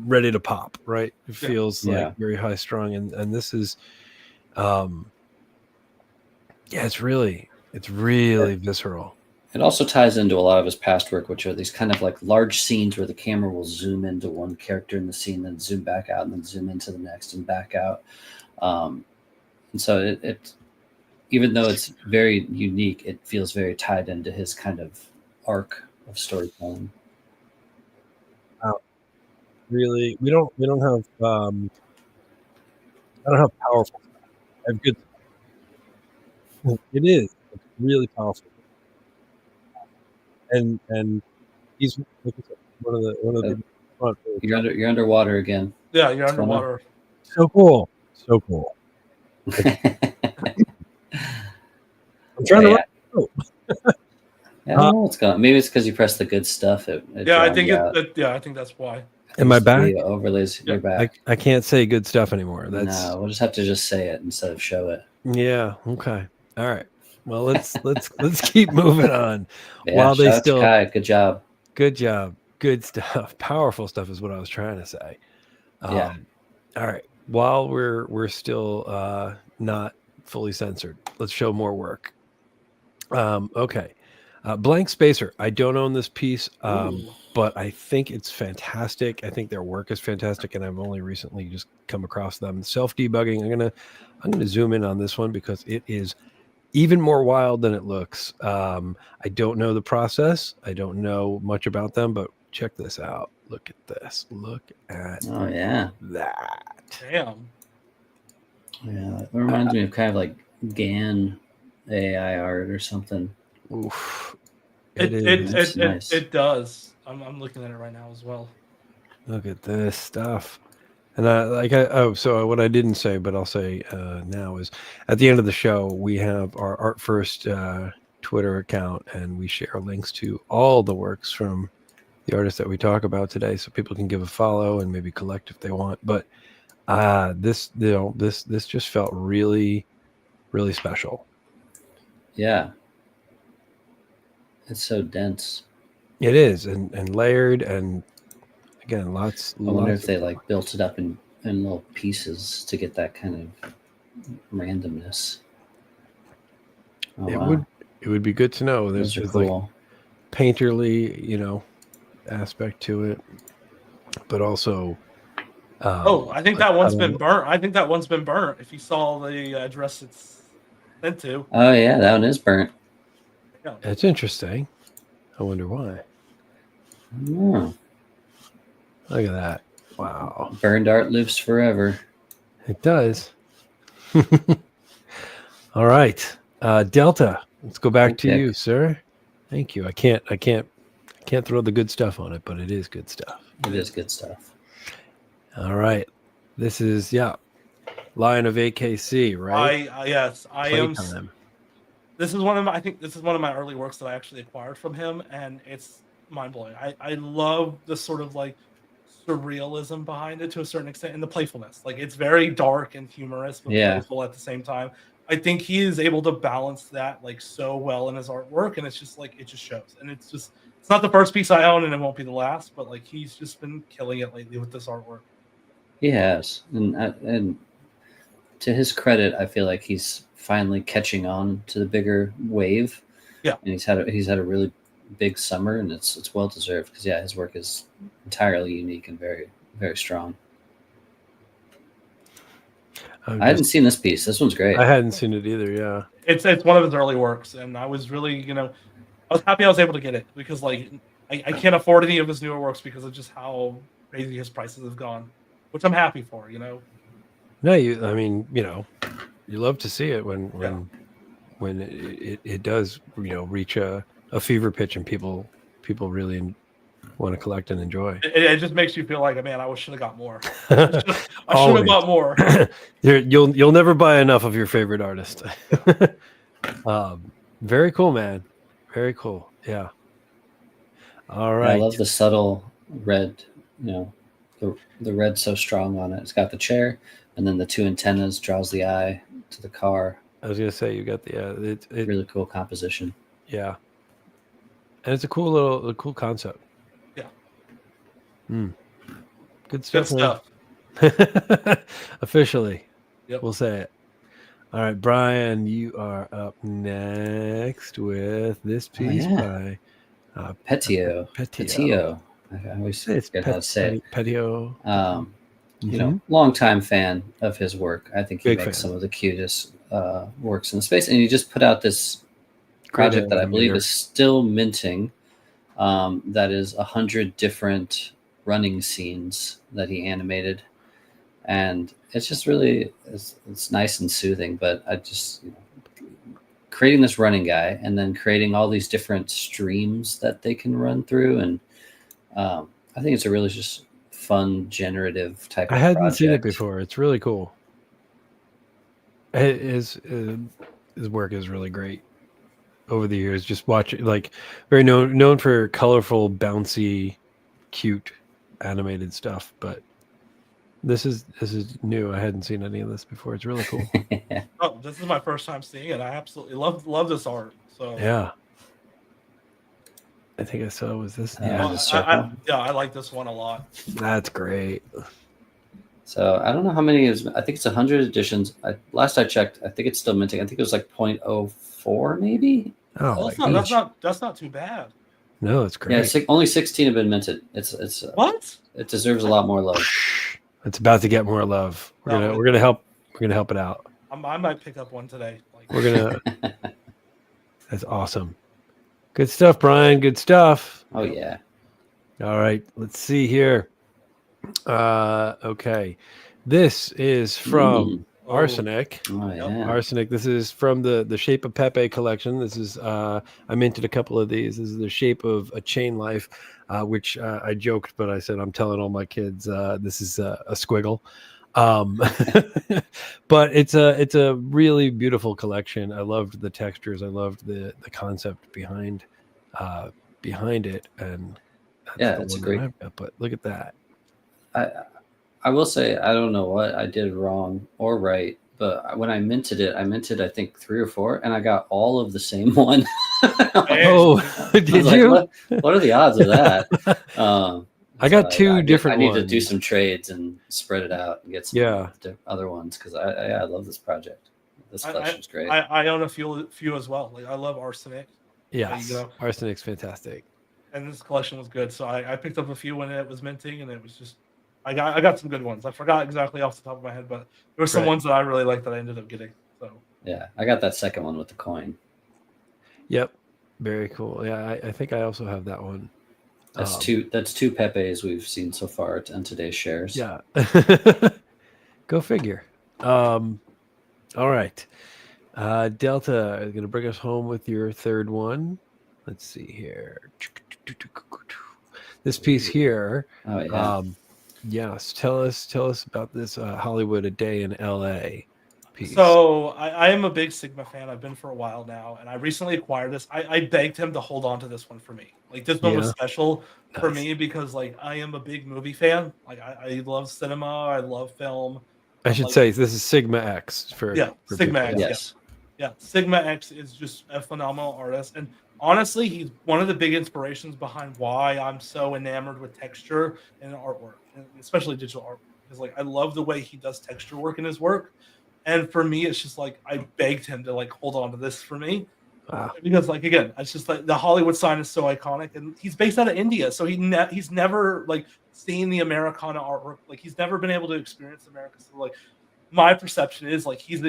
ready to pop, right? It feels like very high strung, and this is, it's really visceral. It also ties into a lot of his past work, which are these kind of like large scenes where the camera will zoom into one character in the scene, then zoom back out, and then zoom into the next and back out. And so it even though it's very unique, it feels very tied into his kind of arc of storytelling. Really, we don't have I don't have powerful stuff. I have good stuff. It's really powerful. And he's one of the front. You're underwater again. Yeah, you're underwater. So cool. I'm trying to. I don't know what's going on. Maybe it's because you pressed the good stuff. I think I think that's why. Am I back? Overlays. You're back. I can't say good stuff anymore. No, we'll just have to just say it instead of show it. Yeah. Okay. All right. Well, let's keep moving on. Yeah, while they still. Good job. Good job. Good stuff. Powerful stuff is what I was trying to say. Yeah. All right. While we're still not fully censored, let's show more work. Okay. Blank Spacer. I don't own this piece, but I think it's fantastic. I think their work is fantastic, and I've only recently just come across them. Self-debugging. I'm gonna zoom in on this one because it is even more wild than it looks. I don't know the process. I don't know much about them, but check this out. Look at this. Look at that. Damn. Yeah, it reminds me of kind of like GAN AI art or something. Oof. It does. I'm looking at it right now as well. Look at this stuff. And so what I didn't say, but I'll say now is at the end of the show, we have our Art First Twitter account, and we share links to all the works from the artists that we talk about today, so people can give a follow and maybe collect if they want. But this just felt really, really special. Yeah. It's so dense. It is, and layered, and again, lots. I wonder if they like built it up in little pieces to get that kind of randomness. Oh, it would be good to know. There's cool. Like painterly, aspect to it, but also. I think that one's been burnt. I think that one's been burnt. If you saw the address it's sent to. Oh yeah, that one is burnt. Yeah. That's interesting. I wonder why. Oh. Look at that. Wow. Burned art lives forever. It does. All right. Delta, let's go back to you, sir. Thank you. I can't throw the good stuff on it, but it is good stuff. It is good stuff. All right. This is Lion of AKC, right? Yes. I am. Time. This is one of my early works that I actually acquired from him, and it's mind blowing. I love the sort of like surrealism behind it to a certain extent, and the playfulness. Like it's very dark and humorous, but playful at the same time. I think he is able to balance that like so well in his artwork, and it's just like it just shows. And it's not the first piece I own, and it won't be the last. But like he's just been killing it lately with this artwork. He has, and to his credit, I feel like he's finally catching on to the bigger wave. Yeah, and he's had a really big summer, and it's well deserved because his work is entirely unique and very, very strong. I hadn't seen this piece. This one's great. I hadn't seen it either. Yeah, it's one of his early works, and I was really I was happy I was able to get it because like I can't afford any of his newer works because of just how crazy his prices have gone, which I'm happy for. No, you love to see it when it does reach a fever pitch and people really want to collect and enjoy. It just makes you feel like, man, I should have got more. I should have got more. You'll never buy enough of your favorite artist. Very cool, man. Very cool. Yeah. All right. I love the subtle red. The red so strong on it. It's got the chair, and then the two antennas draws the eye to the car. I was gonna say you got the really cool composition. Yeah, and it's a cool concept. Yeah. Good stuff. Good stuff. Officially, yep. We'll say it. All right, Brian, you are up next with this piece by Petio. I always forget how to say it. Petio. Longtime fan of his work. I think he makes some of the cutest works in the space. And he just put out this project that I believe is still minting. That is 100 different running scenes that he animated. And it's just really, it's nice and soothing. But I just, creating this running guy and then creating all these different streams that they can run through. And I think it's a really just fun, generative type of project. I hadn't seen it before. It's really cool. His work is really great over the years. Just watch it, like very known for colorful, bouncy, cute, animated stuff. But this is new. I hadn't seen any of this before. It's really cool. Oh, this is my first time seeing it. I absolutely love this art. So yeah. I think I saw was this. I like this one a lot. That's great. So I don't know how many is. I think it's 100 editions. Last I checked, I think it's still minting. I think it was like 0.04 maybe. Oh, that's not too bad. No, it's great. Yeah, only 16 have been minted. It's what? It deserves a lot more love. It's about to get more love. We're gonna help it out. I might pick up one today. That's awesome. Good stuff, Brian. Good stuff. Oh, yeah. All right. Let's see here. Okay. This is from Arsenic. Oh yeah. Arsenic. This is from the Shape of Pepe collection. This is I minted a couple of these. This is the Shape of a Chain Life, which I joked, but I said I'm telling all my kids this is a squiggle. But it's a really beautiful collection. I loved the textures. I loved the concept behind it, and that's it's a one great. that I've got. But look at that. I will say I don't know what I did wrong or right, but when I minted I think 3 or 4, and I got all of the same one. Oh, did you? What are the odds of that? I got 2 different ones. I need ones. to do some trades and spread it out and get some other ones because I love this project. This collection's great. I own a few as well. Like I love Arsenic. Yes, Arsenic's fantastic. And this collection was good, so I picked up a few when it was minting, and it was just I got some good ones. I forgot exactly off the top of my head, but there were some ones that I really liked that I ended up getting. So yeah, I got that second one with the coin. Yep, very cool. Yeah, I think I also have that one. That's two Pepes we've seen so far on today's shares. Yeah, go figure. All right, Delta is going to bring us home with your third one. Let's see here. This piece here. Oh yeah. Yes, tell us about this Hollywood A Day in LA piece. So I am a big Sigma fan. I've been for a while now, and I recently acquired this. I begged him to hold on to this one for me. Like this one was special for me because like I am a big movie fan. Like I love cinema. I love film. I should say this is Sigma X for Sigma X. Yes. Yeah, Sigma X is just a phenomenal artist, and honestly, he's one of the big inspirations behind why I'm so enamored with texture and artwork, and especially digital art. Because like I love the way he does texture work in his work, and for me, it's just like I begged him to like hold on to this for me, because like again, it's just like the Hollywood sign is so iconic, and he's based out of India, so he's never like seen the Americana artwork, like he's never been able to experience America. So like my perception is like he's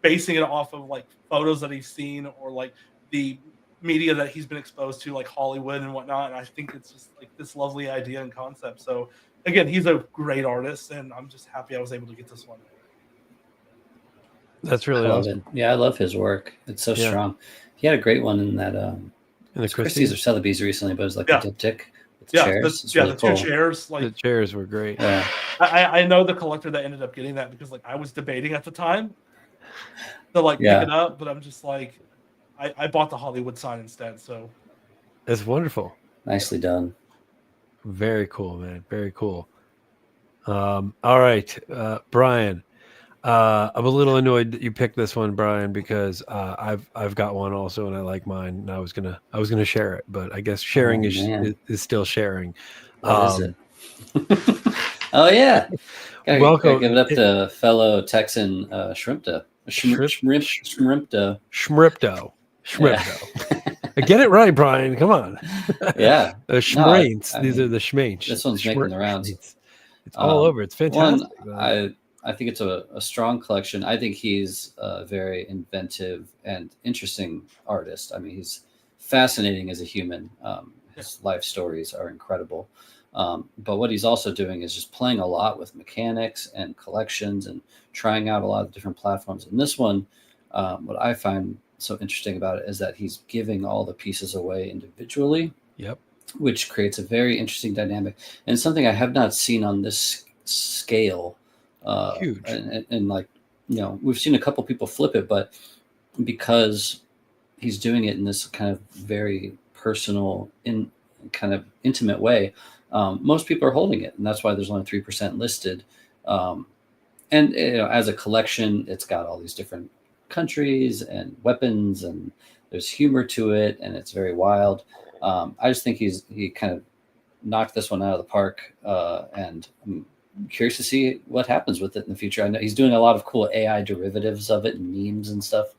basing it off of like photos that he's seen or like the media that he's been exposed to, like Hollywood and whatnot. And I think it's just like this lovely idea and concept. So again, he's a great artist, and I'm just happy I was able to get this one. That's really awesome. Yeah, I love his work. It's so strong. He had a great one in that in the Christie's or Sotheby's recently, but it was like a diptych with chairs. The two chairs. Like the chairs were great. Yeah. I know the collector that ended up getting that because like I was debating at the time to like pick it up, but I'm just like I bought the Hollywood sign instead. So it's wonderful. Nicely done. Very cool, man. Very cool. All right, Brian. I'm a little annoyed that you picked this one, Brian, because I've got one also, and I like mine. And I was gonna share it, but I guess sharing is still sharing. What is it? Oh yeah. Welcome. Give it up to fellow Texan Shrimpto. Shrimpto. Get it right, Brian. Come on. Yeah. The Schmaints. These are the Schmaints. This one's making the rounds. It's all over. It's fantastic. I think it's a strong collection. I think he's a very inventive and interesting artist. I mean, he's fascinating as a human. His life stories are incredible. But what he's also doing is just playing a lot with mechanics and collections and trying out a lot of different platforms. And this one, what I find so interesting about it is that he's giving all the pieces away individually. Yep. Which creates a very interesting dynamic and something I have not seen on this scale. Huge. And like, we've seen a couple people flip it, but because he's doing it in this kind of very personal, kind of intimate way, most people are holding it, and that's why there's only 3% listed. And as a collection, it's got all these different countries and weapons, and there's humor to it, and it's very wild. I just think he kind of knocked this one out of the park, and I'm curious to see what happens with it in the future. I know he's doing a lot of cool AI derivatives of it and memes and stuff.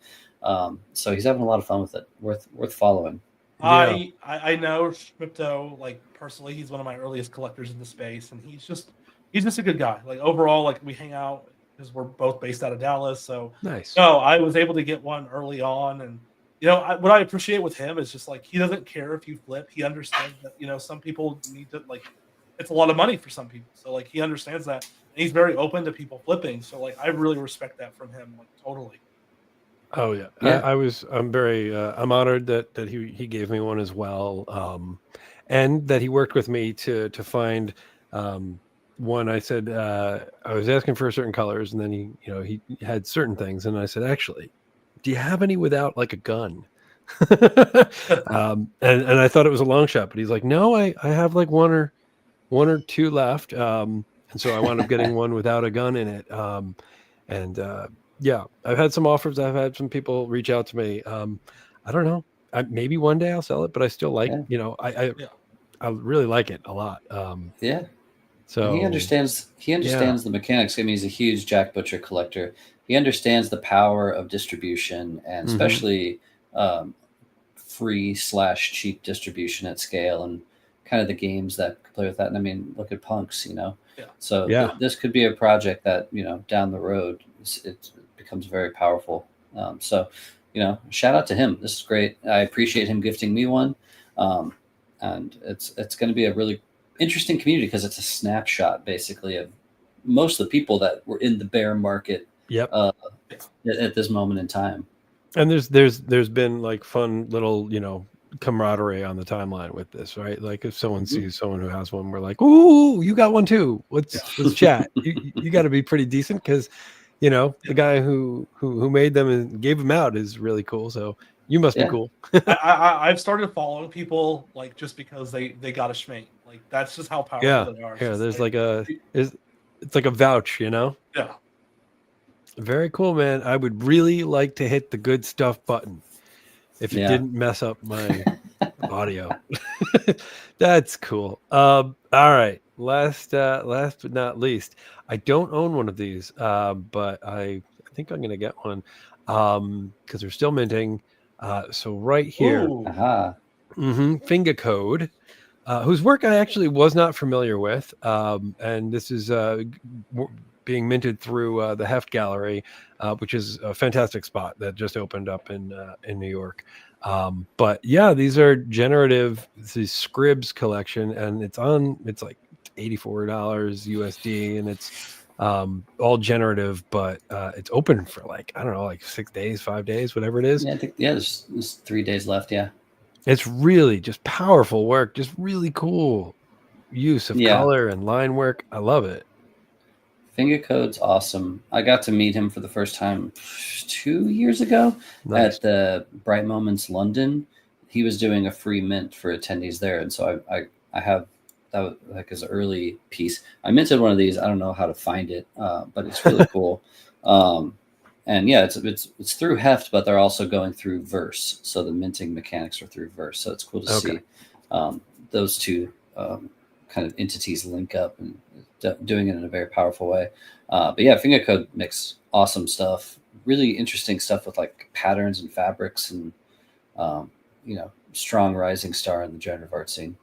So he's having a lot of fun with it. Worth following. Yeah. I know Schmipto, like personally, he's one of my earliest collectors in the space, and he's just a good guy. Like overall, like we hang out because we're both based out of Dallas. So nice. No, I was able to get one early on, and what I appreciate with him is just like he doesn't care if you flip. He understands that some people need to like it's a lot of money for some people. So like he understands that, and he's very open to people flipping. So like I really respect that from him, like totally. Oh yeah, Yeah. I'm very I'm honored that he gave me one as well, and that he worked with me to find one. I said I was asking for certain colors, and then he had certain things, and I said, actually, do you have any without like a gun? And I thought it was a long shot, but he's like, no, I have like one or two left, and so I wound up getting one without a gun in it, and yeah, I've had some offers. I've had some people reach out to me. I don't know. Maybe one day I'll sell it, but I still like, Yeah. Yeah. I really like it a lot. Yeah. So he understands the mechanics. I mean, he's a huge Jack Butcher collector. He understands the power of distribution, and especially free/cheap distribution at scale, and kind of the games that play with that. And I mean, look at Punks, Yeah. So Yeah. this could be a project that, down the road, it becomes very powerful. So, shout out to him. This is great. I appreciate him gifting me one. And it's going to be a really interesting community because it's a snapshot basically of most of the people that were in the bear market Yep. at this moment in time. And there's been like fun little, camaraderie on the timeline with this, right? Like if someone sees someone who has one, we're like, ooh, you got one too. Let's chat. You got to be pretty decent because, the guy who made them and gave them out is really cool. So you must be cool. I've started following people like just because they got a schmate. Like that's just how powerful they are. Yeah, there's it's like a vouch, Yeah. Very cool, man. I would really like to hit the good stuff button if it didn't mess up my audio. That's cool. All right. Last but not least, I don't own one of these, but I think I'm gonna get one because they're still minting. So right here, Finger Code, whose work I actually was not familiar with, and this is being minted through the Heft Gallery, which is a fantastic spot that just opened up in New York. But yeah, these are generative, the Scribs collection, and it's like $84 USD, and it's all generative, but it's open for like, I don't know, like 6 days, 5 days, whatever it is. Yeah, I think there's 3 days left. Yeah. It's really just powerful work, just really cool use of color and line work. I love it. Finger Code's awesome. I got to meet him for the first time 2 years ago at the Bright Moments London. He was doing a free mint for attendees there, and so I have that was like his early piece. I minted one of these. I don't know how to find it, but it's really cool. And yeah, it's through Heft, but they're also going through Verse. So the minting mechanics are through Verse. So it's cool to see those two kind of entities link up and doing it in a very powerful way. But yeah, Finger Code makes awesome stuff, really interesting stuff with like patterns and fabrics and, strong rising star in the generative art scene.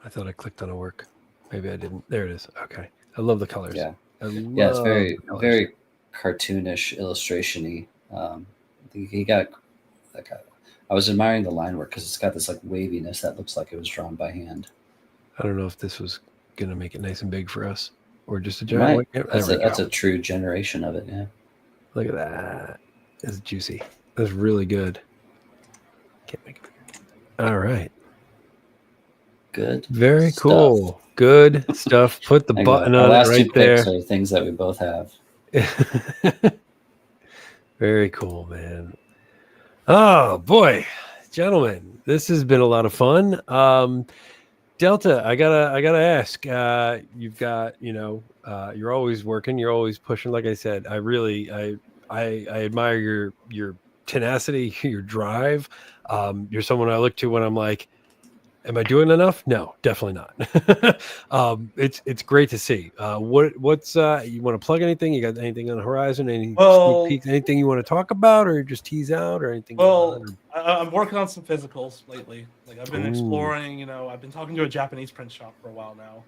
I thought I clicked on a work. Maybe I didn't. There it is. Okay. I love the colors. Yeah. It's very, very cartoonish, illustration-y. He got like I was admiring the line work because it's got this like waviness that looks like it was drawn by hand. I don't know if this was going to make it nice and big for us or just a giant. Right. That's a true generation of it. Yeah. Look at that. That's juicy. That's really good. Can't make it bigger. All right. Good. Very cool. Good stuff. Put the button on it right there. Are things that we both have. Very cool, man. Oh boy, gentlemen, this has been a lot of fun. Delta, I gotta ask. You've got, you're always working, you're always pushing. Like I said, I admire your tenacity, your drive. You're someone I look to when I'm like, am I doing enough? No, definitely not. It's great to see. What's you want to plug anything? You got anything on the horizon? Any sneak peeks? Anything you want to talk about, or just tease out, or anything? I'm working on some physicals lately. Like I've been exploring. I've been talking to a Japanese print shop for a while now,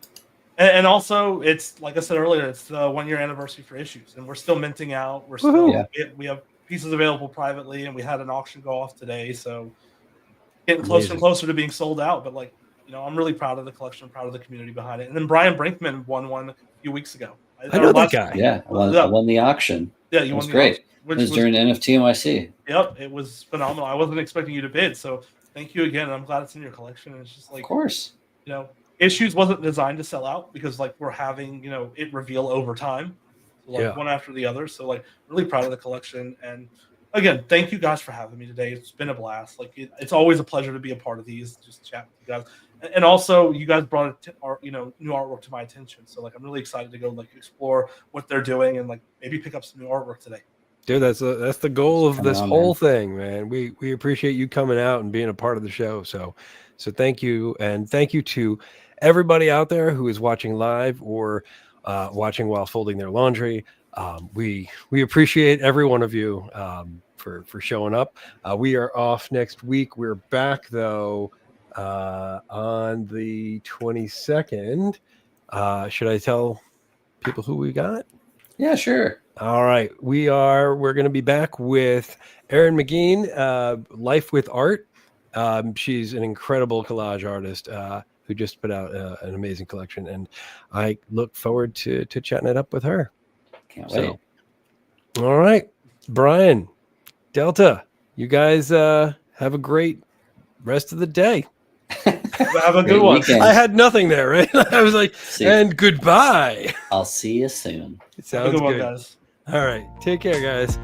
and also it's like I said earlier, it's the 1 year anniversary for issues, and we're still minting out. We're still we have pieces available privately, and we had an auction go off today, so. Getting closer and closer to being sold out, but like I'm really proud of the collection, proud of the community behind it. And then Bryan Brinkman won one a few weeks ago. I know that guy. Yeah, I won the auction. Yeah, you It was won the great. auction, which It was during NFT NYC. Yep, it was phenomenal. I wasn't expecting you to bid, so thank you again. I'm glad it's in your collection. And it's just like, Of course. Issues wasn't designed to sell out because like we're having it reveal over time, one after the other. So like really proud of the collection. And again, thank you guys for having me today. It's been a blast. Like it's always a pleasure to be a part of these, just chat with you guys. And also you guys brought new artwork to my attention. So like I'm really excited to go like explore what they're doing and like maybe pick up some new artwork today. Dude, that's the goal of this whole thing, man. We appreciate you coming out and being a part of the show. So thank you, and thank you to everybody out there who is watching live or watching while folding their laundry. We appreciate every one of you for showing up. We are off next week. We're back though on the 22nd. Should I tell people who we got? Yeah, sure. All right. We're going to be back with Erin McGeen, Life with Art. She's an incredible collage artist who just put out an amazing collection, and I look forward to chatting it up with her. Can't wait. All right, Bryan, Delta, you guys have a great rest of the day. Have a good one. Weekend. I had nothing there, right? I was like, and goodbye. I'll see you soon. It sounds Have a good good. one, guys. All right. Take care, guys.